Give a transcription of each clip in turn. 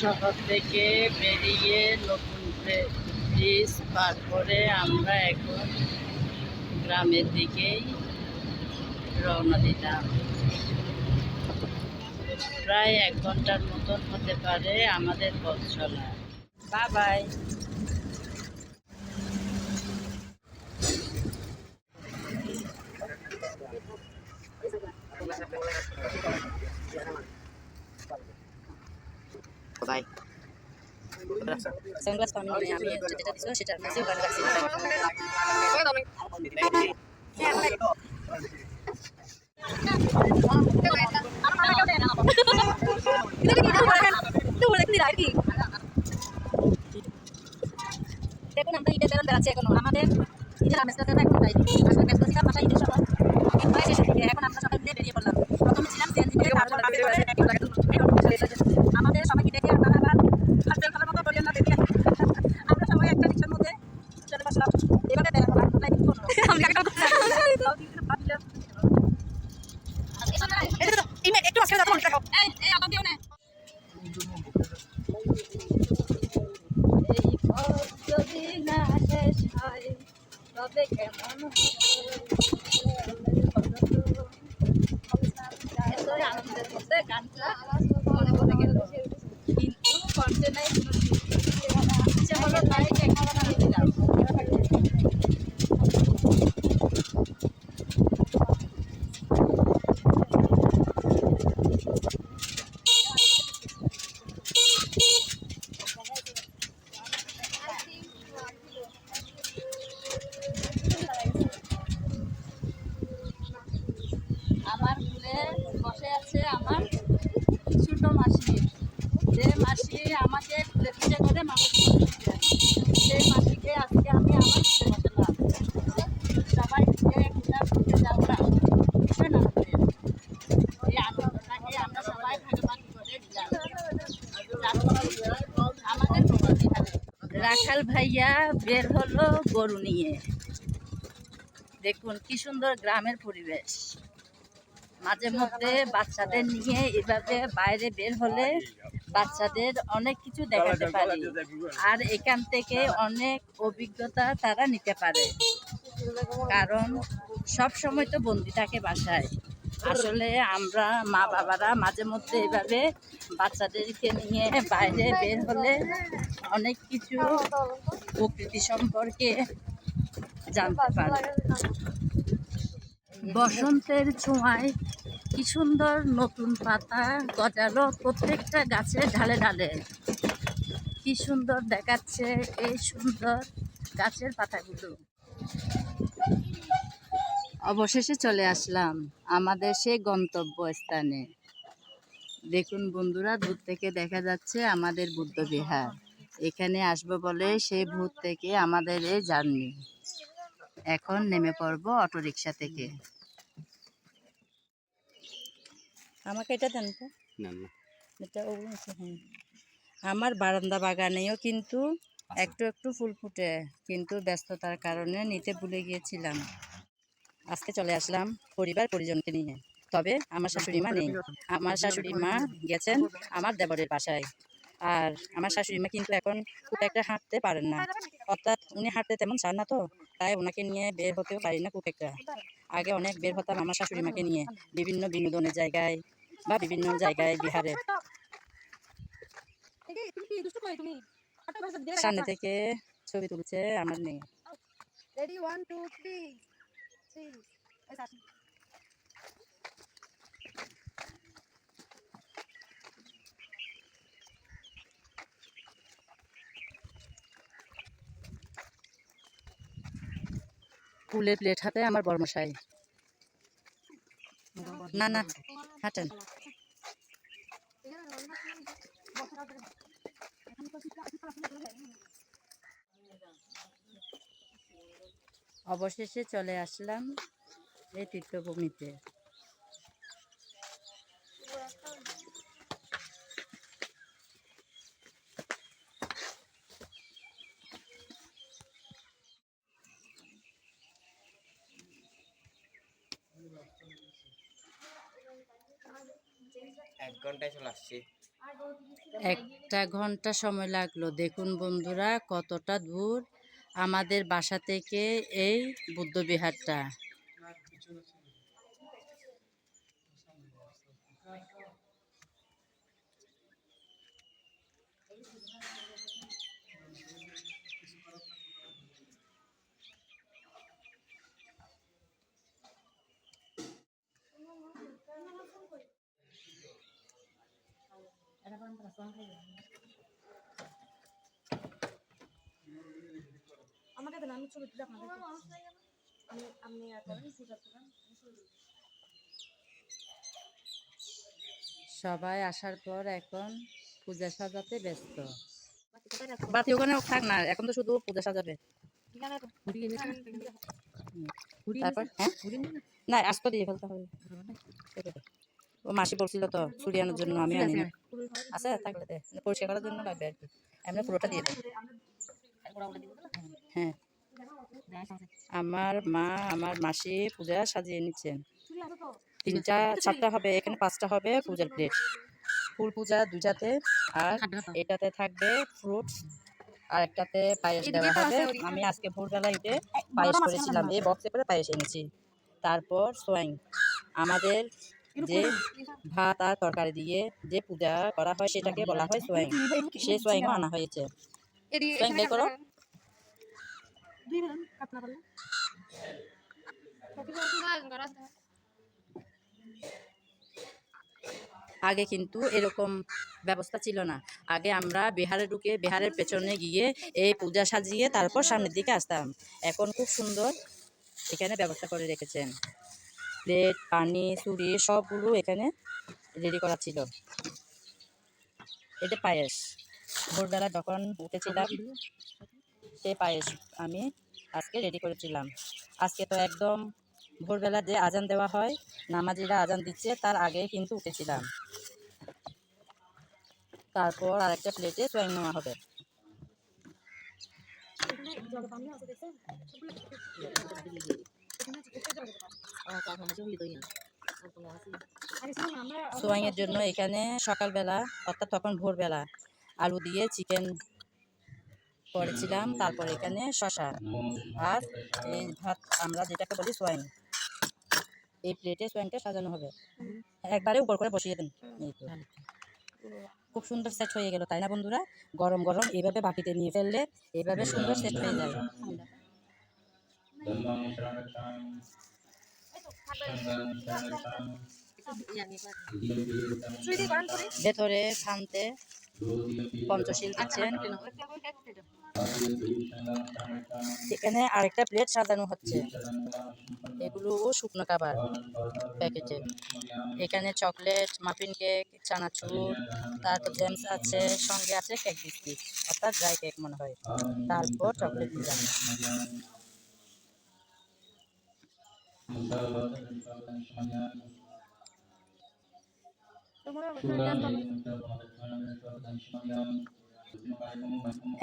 শহর থেকে বেরিয়ে নতুন ব্রিজ পার করে আমরা এখন গ্রামের দিকেই রওনা দিলাম। প্রায় 1 ঘন্টার মতন হতে পারে আমাদের পথ চলা। Bye bye. কোথায় সানগ্লাস পানি নিয়ে আমি যেটা দিছো সেটা কাছে ওখানে রাখছি। দেখুন আমরা ঈদের বেড়ান বেড়াচ্ছি এখনো আমাদের ঈদের আমেজটা এখন যাইনি। আসলে ব্যস্ত ছিলাম বাসায় ঈদের সময় প্রায় শেষের দিকে। এখন আমরা সবাই মিলে বেরিয়ে পড়লাম। প্রথমে ছিলাম সিএনজি করে, তারপর বাসে করে, আমাদের সবাইকে দেখে আপনারা আবার হাসপাতাল খেলার মতো বললেন না দেখে আমরা সবাই একটা রিক্সার মধ্যে চলে বসলাম। এভাবে বেড়ানো একটু মাঝখানে যাবো। এই আবার দিও না। এই পথ যদি না শেষ হয় তবে কেমন আনন্দের মধ্যে গানটা মনে পড়ে গেল, কিন্তু কণ্ঠে নাই ইচ্ছা হলো তাই টেকা দিলাম। আমার কুলে বসে আছে আমার ছোট মাসি, যে মাসি আমাকে কুলে পিঠে করে মানুষ করতেছে। সেই মাসিকে আজকে আমি আমার কুলে বসালাম। সবাই মিলে ঘোরা ঘুরতে যাওয়া ভীষণ আনন্দের। এই আনন্দটাকে আমরা সবাই ভাগাভাগি করে দিলাম। আমাদের রাখাল ভাইয়া বের হলো গরু নিয়ে। দেখুন কি সুন্দর গ্রামের পরিবেশ। মাঝে মধ্যে বাচ্চাদের নিয়ে এভাবে বাইরে বের হলে বাচ্চাদের অনেক কিছু দেখাতে পারে, আর এখান থেকে অনেক অভিজ্ঞতা তারা নিতে পারে। কারণ সব সময় তো বন্দি থাকে বাসায়। আসলে আমরা মা বাবারা মাঝে মধ্যে এভাবে বাচ্চাদেরকে নিয়ে বাইরে বের হলে অনেক কিছু প্রকৃতি সম্পর্কে জানতে পারে। বসন্তের ছোঁয়ায় কি সুন্দর নতুন পাতা গজালো প্রত্যেকটা গাছের ঢালে ঢালে। কি সুন্দর দেখাচ্ছে এই সুন্দর গাছের পাতাগুলো। অবশেষে চলে আসলাম আমাদের সেই গন্তব্যস্থানে। দেখুন বন্ধুরা, দূর থেকে দেখা যাচ্ছে আমাদের বুদ্ধ বিহার। এখানে আসবো বলে সেই ভূত থেকে আমাদের এই জার্নি। এখন নেমে পড়বো অটোরিকশা থেকে। আমাকে এটা দেন তো। এটা হ্যাঁ, আমার বারান্দা বাগানেও কিন্তু একটু একটু ফুল ফুটে, কিন্তু ব্যস্ততার কারণে নিতে ভুলে গিয়েছিলাম। আজকে চলে আসলাম পরিবার পরিজনকে নিয়ে। তবে আমার শাশুড়ি মা নেই। আমার শাশুড়ি মা গেছেন আমার দেবরের বাসায়। আর আমার শাশুড়ি মা কিন্তু এখন খুব একটা হাঁটতে পারেন না, অর্থাৎ উনি হাঁটতে তেমন চান না, তো তাই ওনাকে নিয়ে বের হতেও পারি না খুব একটা। আগে অনেক বের হতাম আমার শাশুড়ি মাকে নিয়ে বিভিন্ন বিনোদনের জায়গায় বা বিভিন্ন জায়গায় বিহারে। সামনে থেকে ছবি তুলছে আমার মেয়ে। ফুলের প্লেট হাতে আমার বর্মশাই। না না হাঁটেন। অবশেষে চলে আসলাম এই তীর্থভূমিতে। এক ঘন্টায় চলে আসছি। 1 ঘন্টা সময় লাগলো। দেখুন বন্ধুরা কতটা দূর আমাদের বাসা থেকে এই বুদ্ধবিহারটা। আমাকে দেন, আমি ছবি তুলে আপনাদের আপনি সবাই আসার পর এখন পূজা সাজাতে ব্যস্ত। বাতি ওখানে থাক না, এখন তো শুধু পূজা সাজাবে। তারপর হ্যাঁ না আস্ত দিয়ে ফেলতে হবে। ও মাসি বলছিল তো ছুরি আনার জন্য, আমি আনিনি। আচ্ছা থাকলে দে, পরিষ্কার করার জন্য লাগবে আর কি, এমনি পুরোটা দিয়ে দেয়। হ্যাঁ আমার মা আমার মাসি পূজা সাজিয়ে নিচ্ছেন। 3টা 4টা হবে, এখানে 5টা হবে পূজার প্লেট। ফুল পূজা 2টাতে, আর এটাতে থাকবে ফ্রুটস, আর একটাতে পায়েস দেওয়া হবে। আমি আজকে ভোরবেলা উঠে পায়েস করেছিলাম, এই বক্সে করে পায়েস এনেছি। তারপর সোয়াইং, আমাদের যে ভাত আর তরকারি দিয়ে যে পূজা করা হয় সেটাকে বলা হয় সোয়াইং, সেই সোয়াইংও আনা হয়েছে। সোয়াইং বের করো। আগে কিন্তু এরকম ব্যবস্থা ছিল না। আগে আমরা বিহারে ঢুকে বিহারের পেছনে গিয়ে এই পূজা সাজিয়ে তারপর সামনের দিকে আসতাম। এখন খুব সুন্দর এখানে ব্যবস্থা করে রেখেছেন, প্লেট পানি ছুরি সবগুলো এখানে রেডি করা ছিল। এটা পায়েস, ভোরবেলা যখন উঠেছিলাম সেই পায়েস আমি আজকে রেডি করেছিলাম। আজকে তো একদম ভোরবেলা যে আজান দেওয়া হয়, নামাজিরা আজান দিচ্ছে তার আগে কিন্তু উঠেছিলাম। তারপর আরেকটা প্লেটে সোয়াইং নেওয়া হবে। সোয়াইংয়ের জন্য এখানে সকালবেলা অর্থাৎ তখন ভোরবেলা আলু দিয়ে চিকেন করেছিলাম, তারপর এখানে শসা আর এই ভাত আমরা যেটাকে বলি সোয়াইং, এই প্লেটে সোয়াইংটা সাজানো হবে। একবারে উপর করে বসিয়ে দেন। এই তো খুব সুন্দর সেট হয়ে গেল, তাই না বন্ধুরা? গরম গরম এইভাবে বাটিতে নিয়ে ফেললে এইভাবে সুন্দর সেট হয়ে যায়। ভেতরে শান্তে পঞ্চশীল দিচ্ছেন। এখানে আরেকটা প্লেট সাজানো হচ্ছে, এগুলো শুকনো খাবার প্যাকেটে। এখানে চকলেট, মাফিন কেক, চানাচুর, তারপর জেমস আছে, সঙ্গে আছে কেক বিস্কিট অর্থাৎ ড্রাই কেক মনে হয়, তারপর চকলেট পিজা।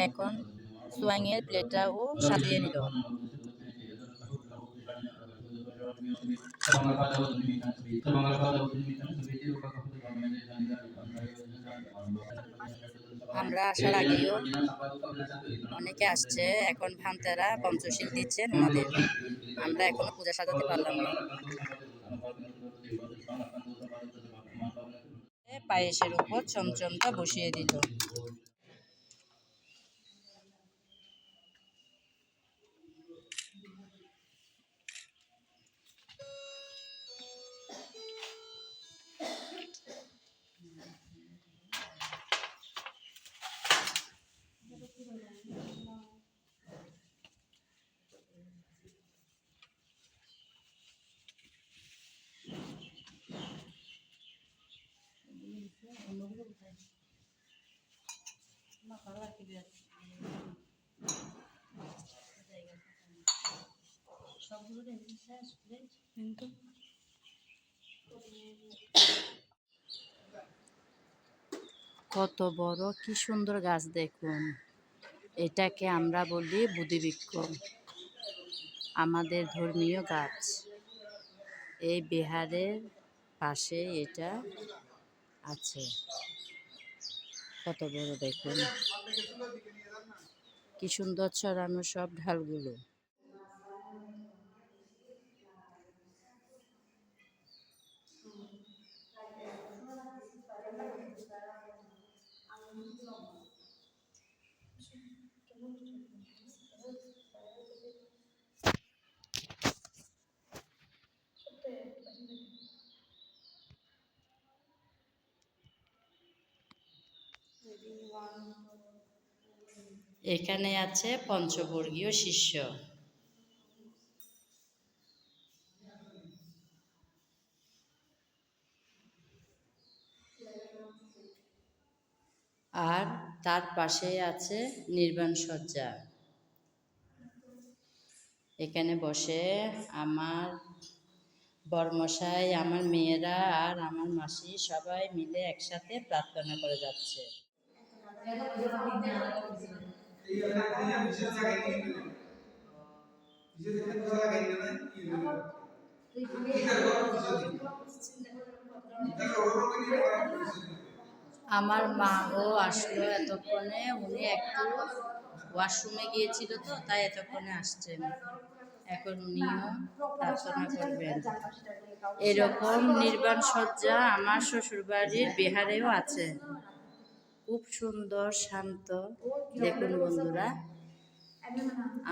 এখন সোয়াইংয়ের প্লেটটাও সাজিয়ে নিল। আমরা আসার আগেও অনেকে আসছে, এখন ভান্তারা পঞ্চশীল দিচ্ছেন ওনাদের। আমরা এখনো পূজা সাজাতে পারলাম না। পায়েসের উপর চমচমটা বসিয়ে দিল। কত বড় কি সুন্দর গাছ দেখুন, এটাকে আমরা বলি বুদ্ধিবৃক্ষ, আমাদের ধর্মীয় গাছ। এই বিহারের পাশে এটা আছে। কত বড় দেখুন, কি সুন্দর ছড়ানো সব ঢালগুলো। এখানে আছে পঞ্চবর্গীয় শিষ্য। আর তার পাশে আছে নির্বাণ সজ্জা। এখানে বসে আমার বরমশাই, আমার মেয়েরা আর আমার মাসি সবাই মিলে একসাথে প্রার্থনা করে যাচ্ছে। আমার মাও আসলো এতক্ষণে, উনি একটু ওয়াশরুমে গিয়েছিল তো, তাই এতক্ষণে আসছেন। এখন উনিও প্রার্থনা করবেন। এরকম নির্বাণ সজ্জা আমার শ্বশুরবাড়ির বিহারেও আছে, খুব সুন্দর শান্ত। দেখুন বন্ধুরা,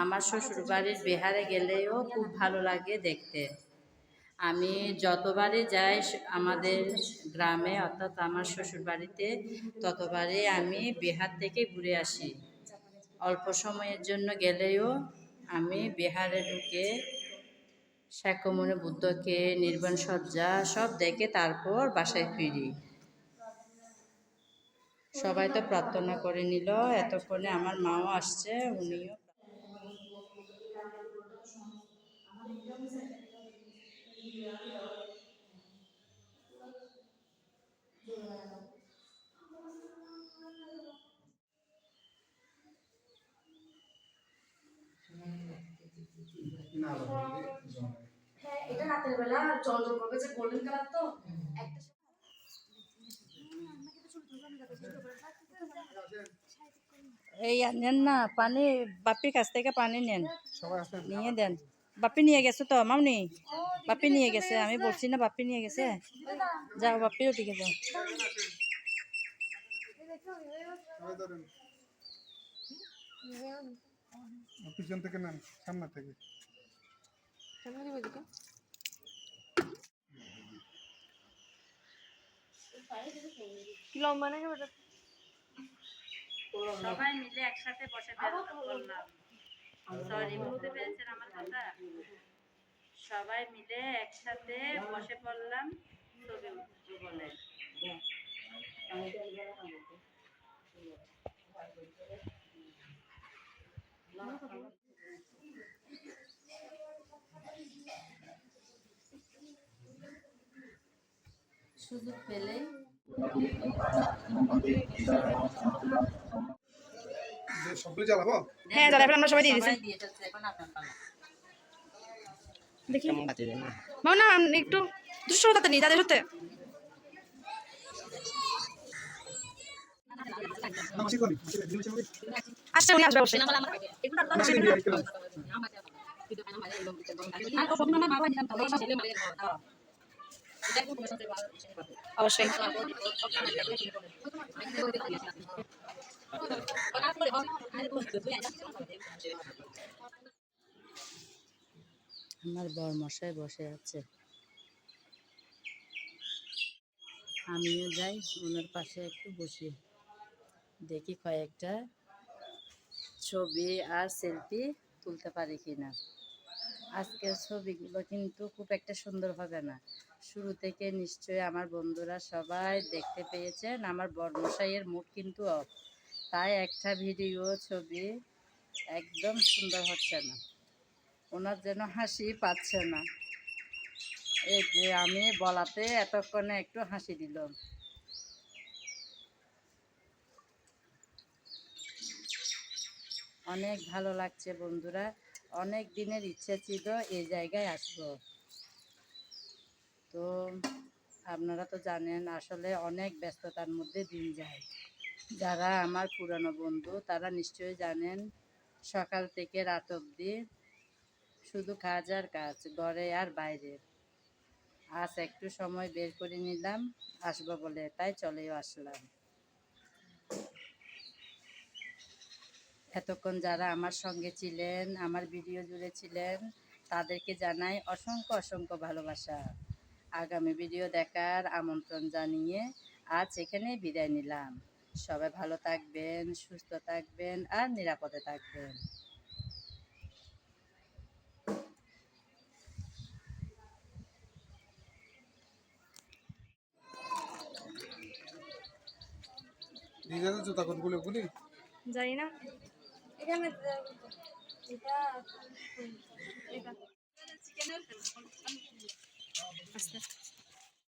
আমার শ্বশুরবাড়ির বিহারে গেলেও খুব ভালো লাগে দেখতে। আমি যতবারই যাই আমাদের গ্রামে, অর্থাৎ আমার শ্বশুরবাড়িতে, ততবারই আমি বিহার থেকে ঘুরে আসি। অল্প সময়ের জন্য গেলেও আমি বিহারে ঢুকে শাক্যমুনি বুদ্ধকে, নির্বাণ সজ্জা সব দেখে তারপর বাসায় ফিরি। সবাই তো প্রার্থনা করে নিল, এতক্ষণে আমার মাও আসছে, উনিও। হ্যাঁ, এটা রাতের বেলা জল জল করবে, যে গোল্ডেন কালার তো একটা। এই নেন না পানি, বাপির কাছ থেকে পানি নেন, নিয়ে দেন। বাপি নিয়ে গেছে তো মামনি, বাপি নিয়ে গেছে, আমি বলছি না বাপি নিয়ে গেছে। যাও বাপিও দিকে যাও। পিছন থেকে নেন, সামনে থেকে। কি লম্বা নাকি ওটা? সবাই মিলে একসাথে বসে বললাম, সরি বুঝতে পেরেছেন আমার কথা? সবাই মিলে একসাথে বসে পড়লাম ছবি উঠবো বলে। সুযোগ পেলেই সবগুলো জ্বালাবো। হ্যাঁ, দাদা আমরা সবাই দিয়ে দিয়েছি। দিয়ে ফেলছে, এখন আপনার পালা। দেখি মাও না, একটু দুশো টাকা নিই তাদের সাথে। আসছে, উনি আসবে অবশ্যই। অবশ্যই। আমার বরমশাই বসে আছে, আমিও যাই ওনার পাশে একটু বসি, দেখি কয়েকটা ছবি আর সেলফি তুলতে পারি কিনা। আজকের ছবিগুলো কিন্তু খুব একটা সুন্দর হবে না। শুরু থেকে নিশ্চয়ই আমার বন্ধুরা সবাই দেখতে পেয়েছেন আমার বরমশাইয়ের মুড কিন্তু অফ, তাই একটা ভিডিও ছবি একদম সুন্দর হচ্ছে না, ওনার যেন হাসি পাচ্ছে না। এই যে আমি বলাতে এতক্ষণে একটু হাসি দিল। অনেক ভালো লাগছে বন্ধুরা, অনেক দিনের ইচ্ছে ছিল এই জায়গায় আসবো। তো আপনারা তো জানেন আসলে অনেক ব্যস্ততার মধ্যে দিন যায়, যারা আমার পুরানো বন্ধু তারা নিশ্চয়ই জানেন, সকাল থেকে রাত অবধি শুধু কাজ আর কাজ, ঘরে আর বাইরে। আজ একটু সময় বের করে নিলাম আসবো বলে, তাই চলেও আসলাম। এতক্ষণ যারা আমার সঙ্গে ছিলেন, আমার ভিডিও জুড়ে ছিলেন, তাদেরকে জানাই অসংখ্য অসংখ্য ভালোবাসা। আগামী ভিডিও দেখার আমন্ত্রণ জানিয়ে আজ এখানেই বিদায় নিলাম। সবাই ভালো থাকবেন, সুস্থ থাকবেন আর নিরাপদে থাকবেন। নিজেদের জুতা কোনগুলো গুলি? জানি না এখানে এটা এটা আস্তে